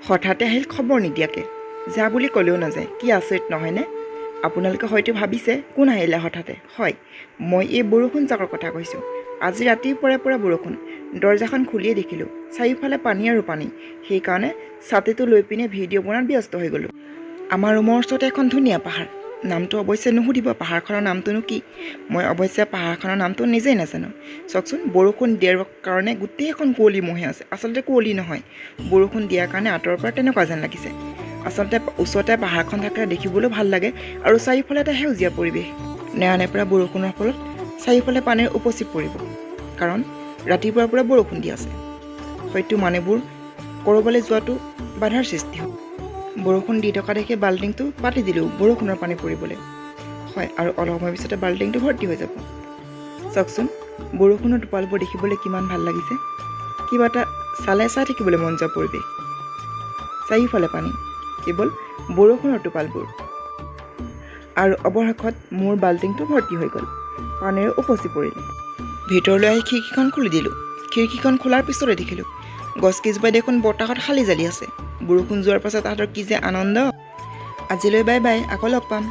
হঠাতে আহিল খবৰ নিদিয়াকৈ যা বুলি ক'লেও নাযায় কি আচৰিত নহয়নে আপোনালোকে হয়তো ভাবিছে কোন আহিলে হঠাতে হয় মই এই বৰষুণ জাকৰ কথা কৈছোঁ আজি ৰাতিপুৱাৰে পৰা বৰষুণ দৰ্জাখন খুলিয়ে দেখিলোঁ চাৰিওফালে পানী আৰু পানী সেইকাৰণে ছাতিটো লৈ পিনে ভিডিঅ' বনোৱাত ব্যস্ত হৈ গ'লোঁ আমাৰ ৰুমৰ ওচৰতে এখন ধুনীয়া পাহাৰ নামটো অৱশ্যে নুসুধিব পাহাৰখনৰ নামটোনো কি মই অৱশ্যে পাহাৰখনৰ নামটো নিজেই নাজানো চাওকচোন বৰষুণ দিয়াৰ কাৰণে গোটেইখন কুঁৱলী মহে আছে আচলতে কুঁৱলী নহয় বৰষুণ দিয়াৰ কাৰণে আঁতৰৰ পৰা তেনেকুৱা যেন লাগিছে আচলতে ওচৰতে পাহাৰখন থাকিলে দেখিবলৈও ভাল লাগে আৰু চাৰিওফালে এটা সেউজীয়া পৰিৱেশ নেৰানেপেৰা বৰষুণৰ ফলত চাৰিওফালে পানীৰ উপচি পৰিব কাৰণ ৰাতিপুৱাৰ পৰা বৰষুণ দি আছে হয়তো মানুহবোৰ ক'ৰবালৈ যোৱাটো বাধাৰ সৃষ্টি হয় বৰষুণ দি থকা দেখি বাল্টিংটো পাতি দিলোঁ বৰষুণৰ পানী পৰিবলৈ হয় আৰু অলপ সময় পিছতে বাল্টিংটো ভৰ্তি হৈ যাব চাওকচোন বৰষুণৰ টোপালবোৰ দেখিবলৈ কিমান ভাল লাগিছে কিবা এটা চাই থাকিবলৈ মন যোৱা পৰিৱেশ চাৰিওফালে পানী কেৱল বৰষুণৰ টোপালবোৰ আৰু অৱশেষত মোৰ বাল্টিংটো ভৰ্তি হৈ গ'ল পানীৰে উপচি পৰিলে ভিতৰলৈ আহি খিৰিকীখন খুলি দিলোঁ খিৰিকীখন খোলাৰ পিছতে দেখিলোঁ গছকেইজোপাই দেখোন বতাহত শালি জালি আছে বৰষুণ যোৱাৰ পাছত তাহাঁতৰ কি যে আনন্দ আজিলৈ বাই বাই আকৌ লগ পাম